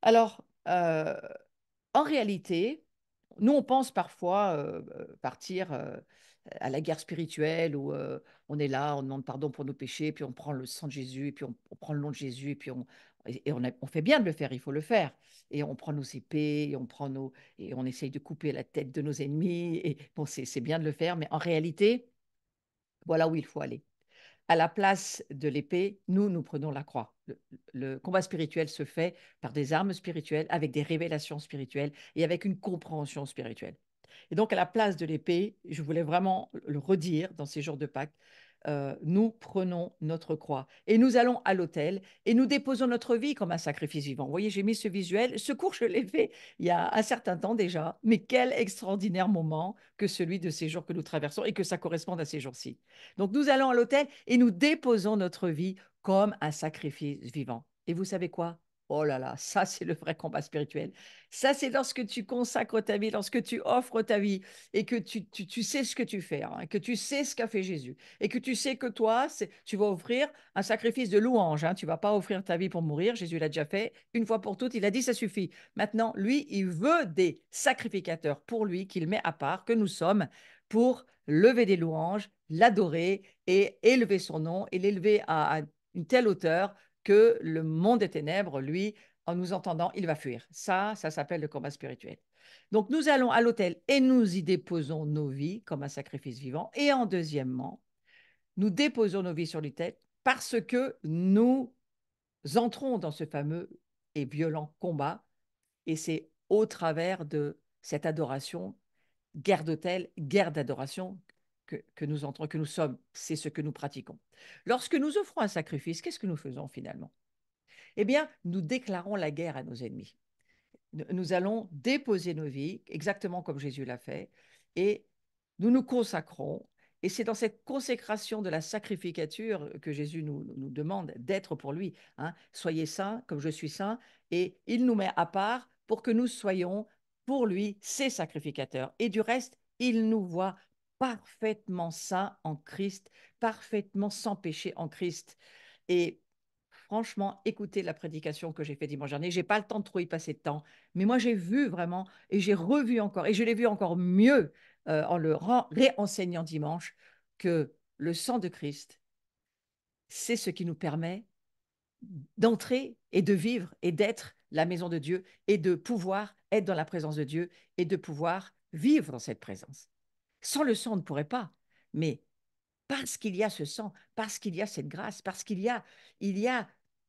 Alors, en réalité, nous, on pense parfois partir à la guerre spirituelle où on est là, on demande pardon pour nos péchés, puis on prend le sang de Jésus, et puis on prend le nom de Jésus, et puis on fait bien de le faire, il faut le faire. Et on prend nos épées, et on essaye de couper la tête de nos ennemis. Et bon, c'est bien de le faire, mais en réalité, voilà où il faut aller. À la place de l'épée, nous prenons la croix. Le combat spirituel se fait par des armes spirituelles, avec des révélations spirituelles et avec une compréhension spirituelle. Et donc, à la place de l'épée, je voulais vraiment le redire dans ces jours de Pâques, nous prenons notre croix et nous allons à l'autel et nous déposons notre vie comme un sacrifice vivant. Vous voyez, j'ai mis ce visuel. Ce cours, je l'ai fait il y a un certain temps déjà, mais quel extraordinaire moment que celui de ces jours que nous traversons et que ça corresponde à ces jours-ci. Donc, nous allons à l'autel et nous déposons notre vie comme un sacrifice vivant. Et vous savez quoi? Oh là là, ça c'est le vrai combat spirituel. Ça c'est lorsque tu consacres ta vie, lorsque tu offres ta vie et que tu sais ce que tu fais, hein, que tu sais ce qu'a fait Jésus et que tu sais que toi, tu vas offrir un sacrifice de louange. Hein, tu vas pas offrir ta vie pour mourir. Jésus l'a déjà fait une fois pour toutes. Il a dit ça suffit. Maintenant, lui, il veut des sacrificateurs pour lui qu'il met à part, que nous sommes, pour lever des louanges, l'adorer et élever son nom et l'élever à une telle hauteur que le monde des ténèbres, lui, en nous entendant, il va fuir. Ça s'appelle le combat spirituel. Donc, nous allons à l'autel et nous y déposons nos vies comme un sacrifice vivant. Et en deuxièmement, nous déposons nos vies sur l'autel parce que nous entrons dans ce fameux et violent combat. Et c'est au travers de cette adoration, guerre d'autel, guerre d'adoration, que nous entrons, que nous sommes. C'est ce que nous pratiquons. Lorsque nous offrons un sacrifice, qu'est-ce que nous faisons finalement? Eh bien, nous déclarons la guerre à nos ennemis. Nous allons déposer nos vies, exactement comme Jésus l'a fait, et nous nous consacrons. Et c'est dans cette consécration de la sacrificature que Jésus nous demande d'être pour lui. Hein. Soyez saints comme je suis saint. Et il nous met à part pour que nous soyons pour lui ses sacrificateurs. Et du reste, il nous voit parfaitement saints en Christ, parfaitement sans péché en Christ. Et franchement, écoutez la prédication que j'ai fait dimanche dernier. J'ai pas le temps de trop y passer de temps, mais moi j'ai vu vraiment et j'ai revu encore et je l'ai vu encore mieux en le réenseignant dimanche que le sang de Christ, c'est ce qui nous permet d'entrer et de vivre et d'être la maison de Dieu et de pouvoir être dans la présence de Dieu et de pouvoir vivre dans cette présence. Sans le sang, on ne pourrait pas, mais parce qu'il y a ce sang, parce qu'il y a cette grâce, parce qu'il y a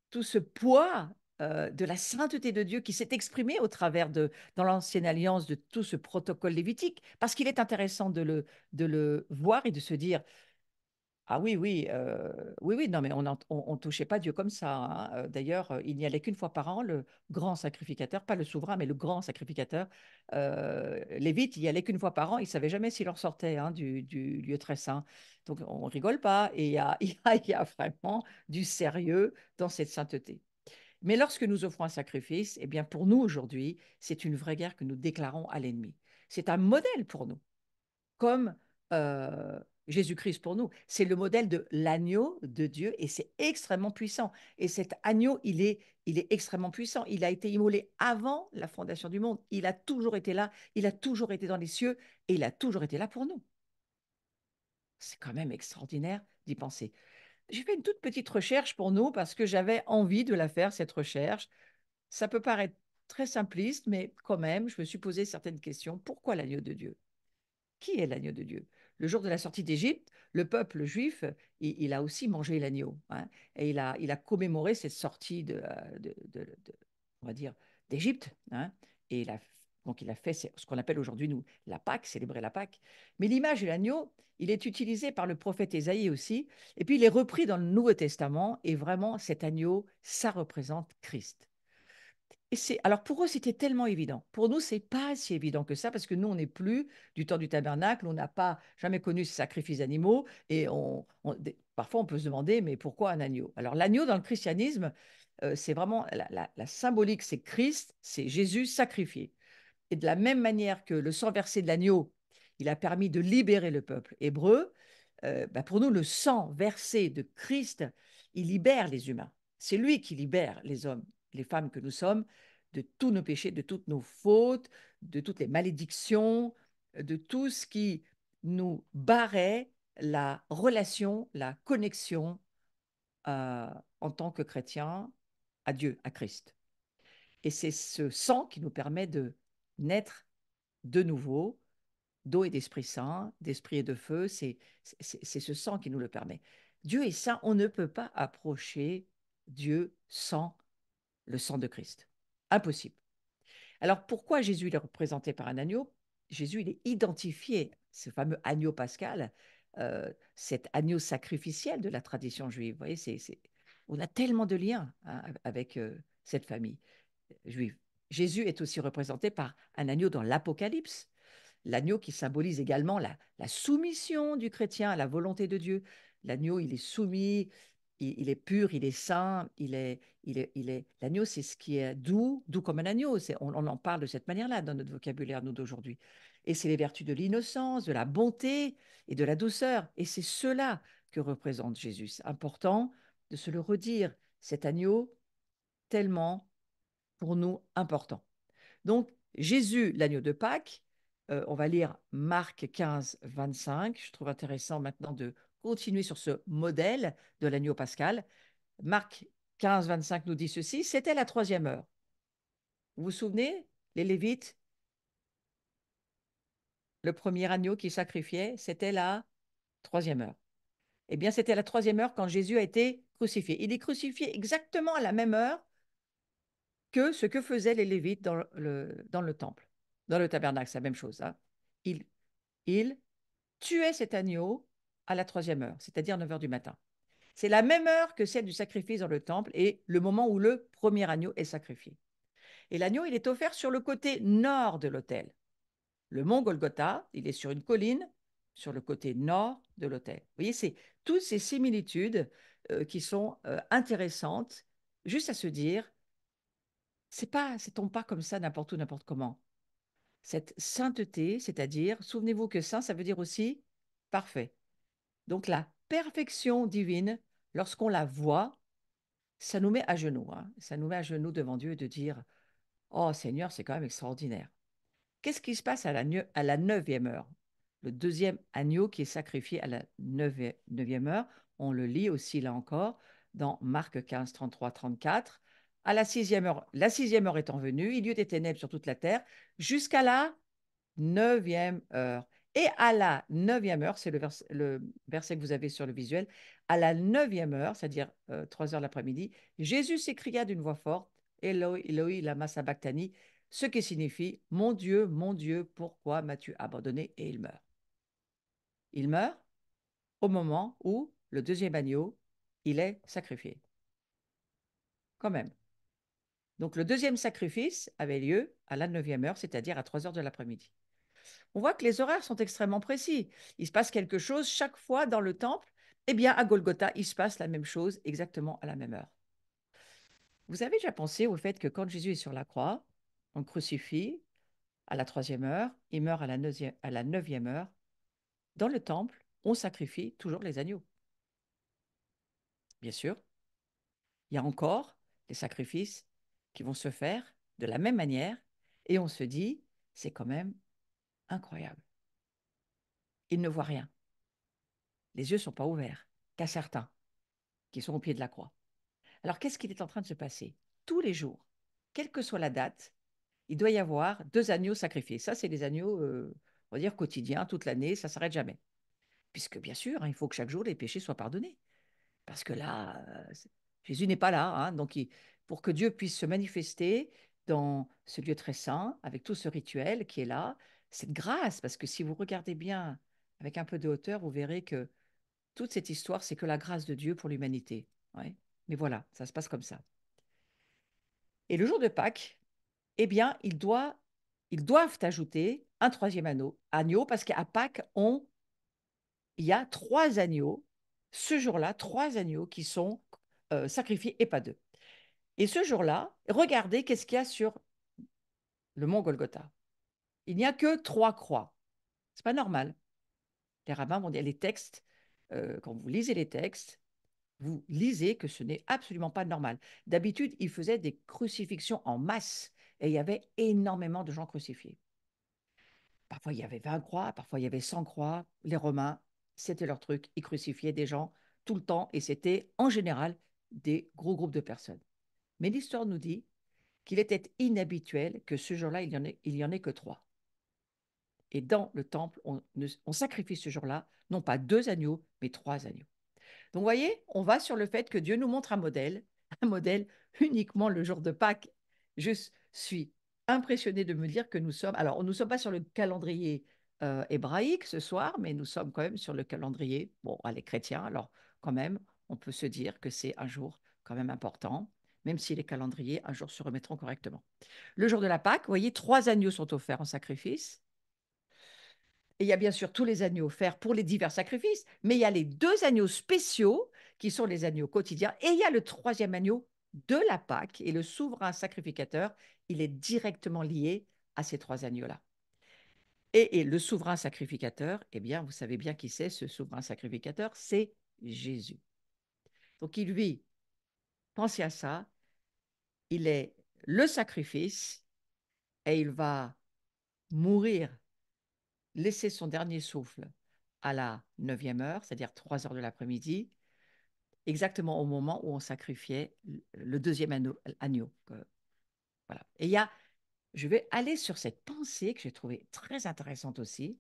tout ce poids de la sainteté de Dieu qui s'est exprimé au travers dans l'ancienne alliance, de tout ce protocole lévitique, parce qu'il est intéressant de le voir et de se dire, ah oui, oui, oui, oui, non, mais on touchait pas Dieu comme ça. Hein. D'ailleurs, il n'y allait qu'une fois par an, le grand sacrificateur, pas le souverain, mais le grand sacrificateur. Lévite, il y allait qu'une fois par an, il savait jamais s'il en sortait hein, du lieu très saint. Donc, on rigole pas, et il y a vraiment du sérieux dans cette sainteté. Mais lorsque nous offrons un sacrifice, eh bien, pour nous aujourd'hui, c'est une vraie guerre que nous déclarons à l'ennemi. C'est un modèle pour nous comme Jésus-Christ pour nous. C'est le modèle de l'agneau de Dieu et c'est extrêmement puissant. Et cet agneau, il est extrêmement puissant. Il a été immolé avant la fondation du monde. Il a toujours été là, il a toujours été dans les cieux et il a toujours été là pour nous. C'est quand même extraordinaire d'y penser. J'ai fait une toute petite recherche pour nous parce que j'avais envie de la faire, cette recherche. Ça peut paraître très simpliste, mais quand même, je me suis posé certaines questions. Pourquoi l'agneau de Dieu? Qui est l'agneau de Dieu? Le jour de la sortie d'Égypte, le peuple juif, il a aussi mangé l'agneau. Hein, et il a commémoré cette sortie on va dire, d'Égypte. Hein, et donc il a fait ce qu'on appelle aujourd'hui, nous, la Pâque, célébrer la Pâque. Mais l'image de l'agneau, il est utilisé par le prophète Ésaïe aussi. Et puis il est repris dans le Nouveau Testament. Et vraiment, cet agneau, ça représente Christ. Alors pour eux, c'était tellement évident. Pour nous, c'est pas si évident que ça parce que nous, on n'est plus du temps du tabernacle, on n'a pas jamais connu ces sacrifices animaux et parfois on peut se demander, mais pourquoi un agneau? Alors l'agneau dans le christianisme, c'est vraiment la symbolique, c'est Christ, c'est Jésus sacrifié. Et de la même manière que le sang versé de l'agneau, il a permis de libérer le peuple hébreu, bah, pour nous, le sang versé de Christ, il libère les humains. C'est lui qui libère les hommes, les femmes que nous sommes de tous nos péchés, de toutes nos fautes, de toutes les malédictions, de tout ce qui nous barrait la relation, la connexion en tant que chrétien à Dieu, à Christ. Et c'est ce sang qui nous permet de naître de nouveau, d'eau et d'Esprit Saint, d'Esprit et de feu. C'est ce sang qui nous le permet. Dieu est saint, on ne peut pas approcher Dieu sans le sang de Christ. Impossible. Alors pourquoi Jésus il est représenté par un agneau? Jésus il est identifié, ce fameux agneau pascal, cet agneau sacrificiel de la tradition juive. Vous voyez, on a tellement de liens hein, avec cette famille juive. Jésus est aussi représenté par un agneau dans l'Apocalypse, l'agneau qui symbolise également la soumission du chrétien à la volonté de Dieu. L'agneau, il est soumis, il est pur, il est saint, L'agneau, c'est ce qui est doux, doux comme un agneau. On en parle de cette manière-là dans notre vocabulaire, nous, d'aujourd'hui. Et c'est les vertus de l'innocence, de la bonté et de la douceur. Et c'est cela que représente Jésus. C'est important de se le redire, cet agneau tellement, pour nous, important. Donc, Jésus, l'agneau de Pâques, on va lire Marc 15, 25. Je trouve intéressant maintenant de continuer sur ce modèle de l'agneau pascal. Marc 15, 25 nous dit ceci, c'était la troisième heure. Vous vous souvenez, les Lévites, le premier agneau qui sacrifiait, c'était la troisième heure. Eh bien, c'était la troisième heure quand Jésus a été crucifié. Il est crucifié exactement à la même heure que ce que faisaient les Lévites dans le temple, dans le tabernacle, c'est la même chose. Hein. Il, il tuait cet agneau à la troisième heure, c'est-à-dire 9 heures du matin. C'est la même heure que celle du sacrifice dans le temple et le moment où le premier agneau est sacrifié. Et l'agneau, il est offert sur le côté nord de l'autel. Le mont Golgotha, il est sur une colline sur le côté nord de l'autel. Vous voyez, c'est toutes ces similitudes qui sont intéressantes, juste à se dire, ça tombe pas comme ça n'importe où, n'importe comment. Cette sainteté, c'est-à-dire, souvenez-vous que saint, ça veut dire aussi parfait. Donc la perfection divine, lorsqu'on la voit, ça nous met à genoux. Hein. Ça nous met à genoux devant Dieu de dire, oh Seigneur, c'est quand même extraordinaire. Qu'est-ce qui se passe à la neuvième heure? Le deuxième agneau qui est sacrifié à la neuvième heure, on le lit aussi là encore dans Marc 15, 33, 34. À la sixième heure étant venue, il y eut des ténèbres sur toute la terre jusqu'à la neuvième heure. Et à la neuvième heure, c'est le verset que vous avez sur le visuel, à la neuvième heure, c'est-à-dire 3 heures l'après-midi, Jésus s'écria d'une voix forte, Eloi, Eloi, lama sabachthani, ce qui signifie, mon Dieu, pourquoi m'as-tu abandonné? Et il meurt. Il meurt au moment où le deuxième agneau, il est sacrifié. Quand même. Donc le deuxième sacrifice avait lieu à la neuvième heure, c'est-à-dire à 3 heures de l'après-midi. On voit que les horaires sont extrêmement précis. Il se passe quelque chose chaque fois dans le temple. Eh bien, à Golgotha, il se passe la même chose exactement à la même heure. Vous avez déjà pensé au fait que quand Jésus est sur la croix, on le crucifie à la troisième heure, il meurt à la neuvième heure. Dans le temple, on sacrifie toujours les agneaux. Bien sûr, il y a encore des sacrifices qui vont se faire de la même manière et on se dit, c'est quand même incroyable. Il ne voit rien. Les yeux ne sont pas ouverts, qu'à certains qui sont au pied de la croix. Alors, qu'est-ce qu'il est en train de se passer? Tous les jours, quelle que soit la date, il doit y avoir 2 agneaux sacrifiés. Ça, c'est des agneaux, on va dire, quotidiens, toute l'année, ça ne s'arrête jamais. Puisque, bien sûr, hein, il faut que chaque jour, les péchés soient pardonnés. Parce que là, Jésus n'est pas là. Hein, donc, pour que Dieu puisse se manifester dans ce lieu très saint, avec tout ce rituel qui est là, cette grâce, parce que si vous regardez bien avec un peu de hauteur, vous verrez que toute cette histoire, c'est que la grâce de Dieu pour l'humanité. Ouais. Mais voilà, ça se passe comme ça. Et le jour de Pâques, eh bien, ils doivent ajouter un troisième agneau parce qu'à Pâques, il y a 3 agneaux, ce jour-là, 3 agneaux qui sont sacrifiés et pas deux. Et ce jour-là, regardez qu'est-ce qu'il y a sur le mont Golgotha. Il n'y a que 3 croix. C'est pas normal. Les rabbins vont dire les textes, quand vous lisez les textes, vous lisez que ce n'est absolument pas normal. D'habitude, ils faisaient des crucifixions en masse. et il y avait énormément de gens crucifiés. Parfois, il y avait 20 croix, parfois, il y avait 100 croix. Les Romains, c'était leur truc. Ils crucifiaient des gens tout le temps et c'était en général des gros groupes de personnes. Mais l'histoire nous dit qu'il était inhabituel que ce jour-là, il y en ait que trois. Et dans le temple, on sacrifie ce jour-là, non pas deux agneaux, mais trois agneaux. Donc, vous voyez, on va sur le fait que Dieu nous montre un modèle uniquement le jour de Pâques. Je suis impressionnée de me dire que nous sommes, alors nous ne sommes pas sur le calendrier hébraïque ce soir, mais nous sommes quand même sur le calendrier, bon, les chrétiens, alors quand même, on peut se dire que c'est un jour quand même important, même si les calendriers un jour se remettront correctement. Le jour de la Pâque, vous voyez, trois agneaux sont offerts en sacrifice. Et il y a bien sûr tous les agneaux offerts pour les divers sacrifices, mais il y a les deux agneaux spéciaux qui sont les agneaux quotidiens, et il y a le troisième agneau de la Pâque, et le souverain sacrificateur, il est directement lié à ces trois agneaux-là. Et le souverain sacrificateur, eh bien, vous savez bien qui c'est, ce souverain sacrificateur, c'est Jésus. Donc, il lui, pensez à ça, il est le sacrifice, et il va mourir, laisser son dernier souffle à la 9e heure, c'est-à-dire 3 heures de l'après-midi, exactement au moment où on sacrifiait le deuxième agneau. Voilà. Et je vais aller sur cette pensée que j'ai trouvée très intéressante aussi.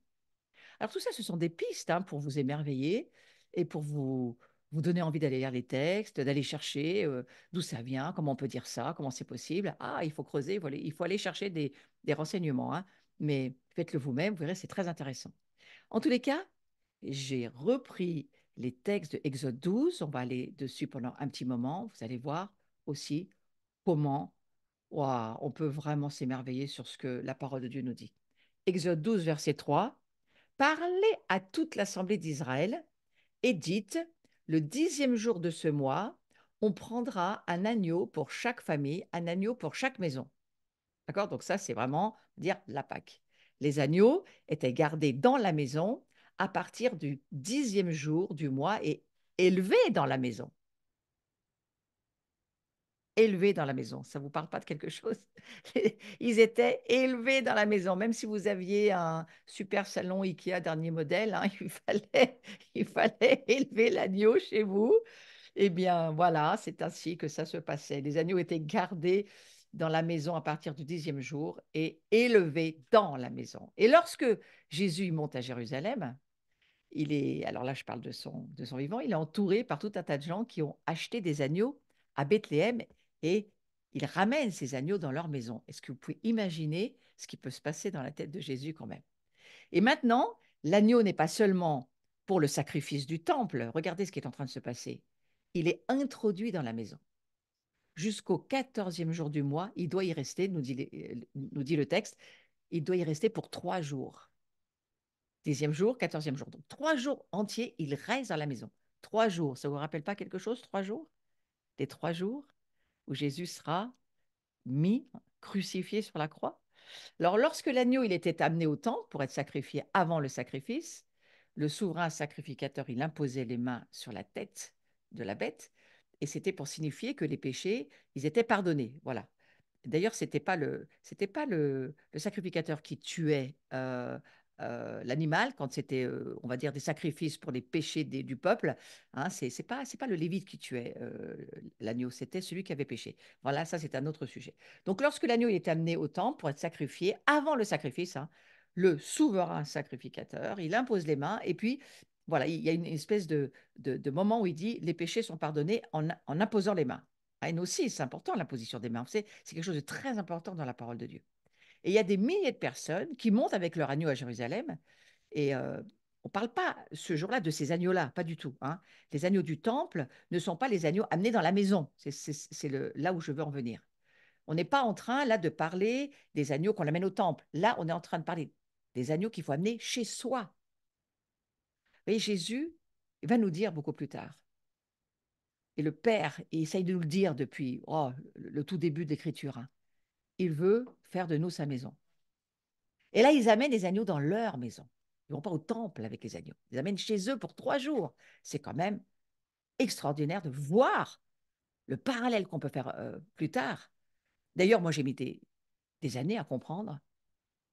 Alors tout ça, ce sont des pistes pour vous émerveiller et pour vous donner envie d'aller lire les textes, d'aller chercher d'où ça vient, comment on peut dire ça, comment c'est possible. Ah, il faut creuser, il faut aller chercher des renseignements, hein. Mais faites-le vous-même, vous verrez, c'est très intéressant. En tous les cas, j'ai repris les textes de Exode 12. On va aller dessus pendant un petit moment. Vous allez voir aussi comment on peut vraiment s'émerveiller sur ce que la parole de Dieu nous dit. Exode 12, verset 3. Parlez à toute l'assemblée d'Israël et dites, le 10e jour de ce mois, on prendra un agneau pour chaque famille, un agneau pour chaque maison. D'accord? Donc ça, c'est vraiment dire la Pâque. Les agneaux étaient gardés dans la maison à partir du 10e jour du mois et élevés dans la maison. Élevés dans la maison. Ça ne vous parle pas de quelque chose? Ils étaient élevés dans la maison. Même si vous aviez un super salon IKEA dernier modèle, il fallait élever l'agneau chez vous. Eh bien, voilà, c'est ainsi que ça se passait. Les agneaux étaient gardés dans la maison à partir du 10e jour et élevés dans la maison. Et lorsque Jésus monte à Jérusalem, alors là je parle de son vivant, il est entouré par tout un tas de gens qui ont acheté des agneaux à Bethléem et ils ramènent ces agneaux dans leur maison. Est-ce que vous pouvez imaginer ce qui peut se passer dans la tête de Jésus quand même? Et maintenant, l'agneau n'est pas seulement pour le sacrifice du temple. Regardez ce qui est en train de se passer. Il est introduit dans la maison. Jusqu'au 14e jour du mois, il doit y rester, nous dit le texte, il doit y rester pour 3 jours. 10e jour, 14e jour. Donc 3 jours entiers, il reste dans la maison. 3 jours, ça ne vous rappelle pas quelque chose, 3 jours? Les 3 jours où Jésus sera mis, crucifié sur la croix. Alors, lorsque l'agneau il était amené au temple pour être sacrifié avant le sacrifice, le souverain sacrificateur il imposait les mains sur la tête de la bête et c'était pour signifier que les péchés ils étaient pardonnés. Voilà. D'ailleurs, c'était pas le sacrificateur qui tuait l'animal quand c'était, on va dire, des sacrifices pour les péchés du peuple. Hein, c'est pas le lévite qui tuait l'agneau, c'était celui qui avait péché. Voilà, ça c'est un autre sujet. Donc, lorsque l'agneau est amené au temple pour être sacrifié, avant le sacrifice, hein, le souverain sacrificateur, il impose les mains et puis voilà, il y a une espèce de moment où il dit les péchés sont pardonnés en imposant les mains. Ah, et nous aussi, c'est important l'imposition des mains. C'est quelque chose de très important dans la parole de Dieu. Et il y a des milliers de personnes qui montent avec leur agneau à Jérusalem. Et on ne parle pas ce jour-là de ces agneaux-là, pas du tout, hein. Les agneaux du temple ne sont pas les agneaux amenés dans la maison. C'est là où je veux en venir. On n'est pas en train là de parler des agneaux qu'on amène au temple. Là, on est en train de parler des agneaux qu'il faut amener chez soi. Et Jésus va nous dire beaucoup plus tard. Et le Père, il essaye de nous le dire depuis le tout début de l'Écriture, hein. Il veut faire de nous sa maison. Et là, ils amènent les agneaux dans leur maison. Ils ne vont pas au temple avec les agneaux. Ils les amènent chez eux pour 3 jours. C'est quand même extraordinaire de voir le parallèle qu'on peut faire plus tard. D'ailleurs, moi, j'ai mis des années à comprendre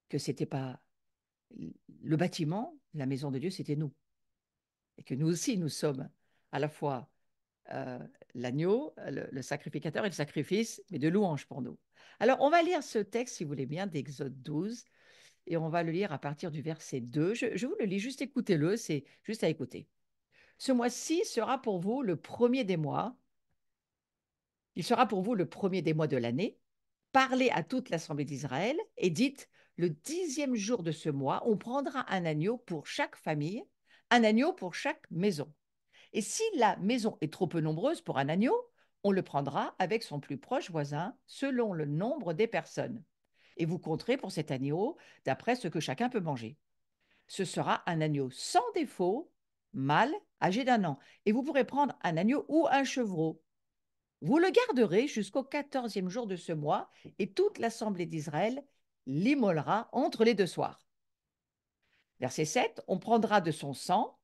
que ce n'était pas le bâtiment, la maison de Dieu, c'était nous. Et que nous aussi, nous sommes à la fois euh, l'agneau, le sacrificateur et le sacrifice, mais de louange pour nous. Alors, on va lire ce texte, si vous voulez bien, d'Exode 12, et on va le lire à partir du verset 2. Je vous le lis, juste écoutez-le, c'est juste à écouter. Ce mois-ci sera pour vous le premier des mois. Il sera pour vous le premier des mois de l'année. Parlez à toute l'assemblée d'Israël et dites, le 10e jour de ce mois, on prendra un agneau pour chaque famille, un agneau pour chaque maison. Et si la maison est trop peu nombreuse pour un agneau, on le prendra avec son plus proche voisin selon le nombre des personnes. Et vous compterez pour cet agneau d'après ce que chacun peut manger. Ce sera un agneau sans défaut, mâle, âgé d'1 an. Et vous pourrez prendre un agneau ou un chevreau. Vous le garderez jusqu'au 14e jour de ce mois, et toute l'assemblée d'Israël l'immolera entre les deux soirs. Verset 7, on prendra de son sang,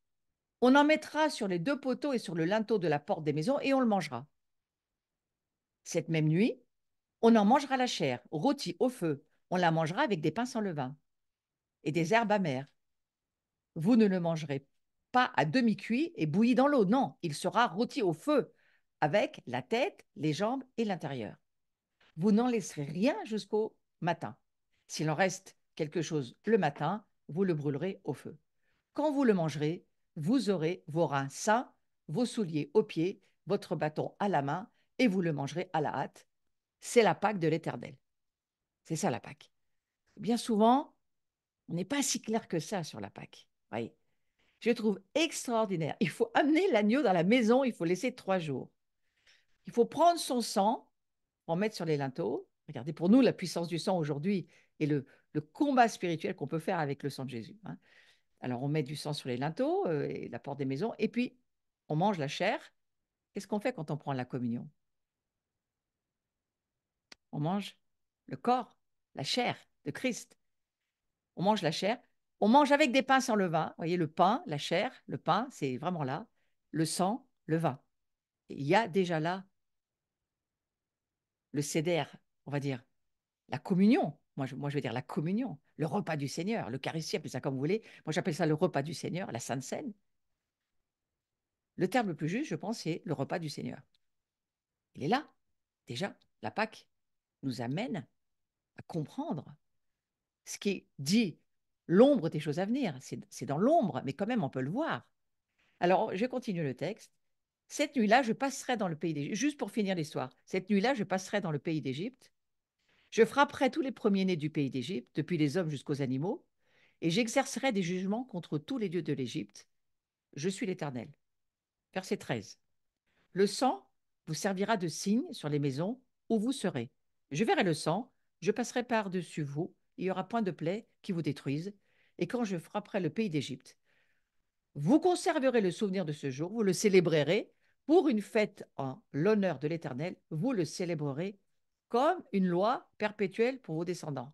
on en mettra sur les deux poteaux et sur le linteau de la porte des maisons, et on le mangera. Cette même nuit, on en mangera la chair, rôtie au feu. On la mangera avec des pains sans levain et des herbes amères. Vous ne le mangerez pas à demi-cuit et bouilli dans l'eau. Non, il sera rôti au feu, avec la tête, les jambes et l'intérieur. Vous n'en laisserez rien jusqu'au matin. S'il en reste quelque chose le matin, vous le brûlerez au feu. Quand vous le mangerez, vous aurez vos reins sains, vos souliers aux pieds, votre bâton à la main, et vous le mangerez à la hâte. C'est la Pâque de l'Éternel. C'est ça la Pâque. Bien souvent, on n'est pas si clair que ça sur la Pâque. Oui. Je trouve extraordinaire. Il faut amener l'agneau dans la maison, il faut laisser 3 jours. Il faut prendre son sang, en mettre sur les linteaux. Regardez, pour nous, la puissance du sang aujourd'hui et le combat spirituel qu'on peut faire avec le sang de Jésus. Hein. Alors, on met du sang sur les linteaux et la porte des maisons, et puis on mange la chair. Qu'est-ce qu'on fait quand on prend la communion? On mange le corps, la chair de Christ. On mange la chair. On mange avec des pains sans levain. Vous voyez, le pain, la chair, le pain, c'est vraiment là. Le sang, le vin. Et il y a déjà là le céder, on va dire, la communion. Moi, je vais dire la communion, le repas du Seigneur, l'Eucharistie, appelez ça comme vous voulez. Moi, j'appelle ça le repas du Seigneur, la Sainte Seine. Le terme le plus juste, je pense, c'est le repas du Seigneur. Il est là, déjà. La Pâque nous amène à comprendre ce qui est dit, l'ombre des choses à venir. C'est dans l'ombre, mais quand même, on peut le voir. Alors, je continue le texte. Cette nuit-là, je passerai dans le pays d'Égypte. Juste pour finir l'histoire. Cette nuit-là, je passerai dans le pays d'Égypte. Je frapperai tous les premiers-nés du pays d'Égypte, depuis les hommes jusqu'aux animaux, et j'exercerai des jugements contre tous les dieux de l'Égypte. Je suis l'Éternel. Verset 13. Le sang vous servira de signe sur les maisons où vous serez. Je verrai le sang, je passerai par-dessus vous, il n'y aura point de plaie qui vous détruise, et quand je frapperai le pays d'Égypte, vous conserverez le souvenir de ce jour, vous le célébrerez pour une fête en l'honneur de l'Éternel, vous le célébrerez comme une loi perpétuelle pour vos descendants.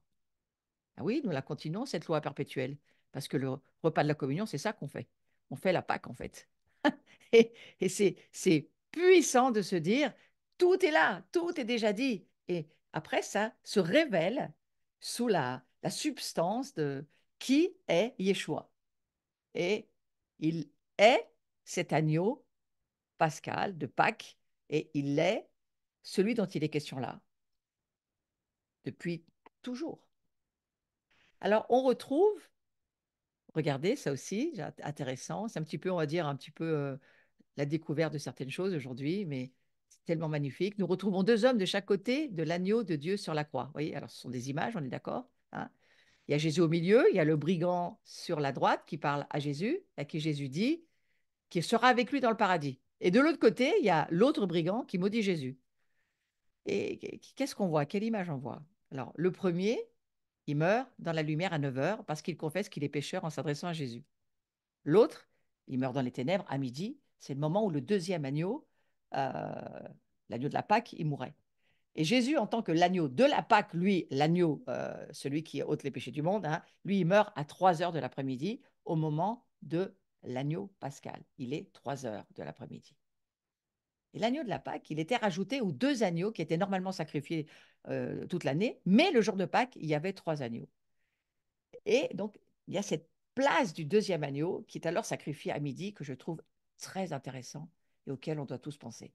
Ah oui, nous la continuons, cette loi perpétuelle, parce que le repas de la communion, c'est ça qu'on fait. On fait la Pâque, en fait. Et c'est puissant de se dire, tout est là, tout est déjà dit. Et après, ça se révèle sous la substance de qui est Yeshua. Et il est cet agneau pascal de Pâques, et il est celui dont il est question là, depuis toujours. Alors, on retrouve, regardez, ça aussi, intéressant, c'est un petit peu, on va dire, un petit peu la découverte de certaines choses aujourd'hui, mais c'est tellement magnifique. Nous retrouvons 2 hommes de chaque côté de l'agneau de Dieu sur la croix. Vous voyez, alors ce sont des images, on est d'accord, hein. Il y a Jésus au milieu, il y a le brigand sur la droite qui parle à Jésus, à qui Jésus dit qu'il sera avec lui dans le paradis. Et de l'autre côté, il y a l'autre brigand qui maudit Jésus. Et qu'est-ce qu'on voit? Quelle image on voit? Alors, le premier, il meurt dans la lumière à 9 heures parce qu'il confesse qu'il est pécheur en s'adressant à Jésus. L'autre, il meurt dans les ténèbres à midi. C'est le moment où le deuxième agneau, euh, l'agneau de la Pâque, il mourrait. Et Jésus, en tant que l'agneau de la Pâque, lui, l'agneau, celui qui ôte les péchés du monde, hein, lui, il meurt à 3 heures de l'après-midi au moment de l'agneau pascal. Il est 3 heures de l'après-midi. Et l'agneau de la Pâque, il était rajouté aux deux agneaux qui étaient normalement sacrifiés toute l'année, mais le jour de Pâques, il y avait trois agneaux. Et donc, il y a cette place du deuxième agneau qui est alors sacrifié à midi que je trouve très intéressant et auquel on doit tous penser.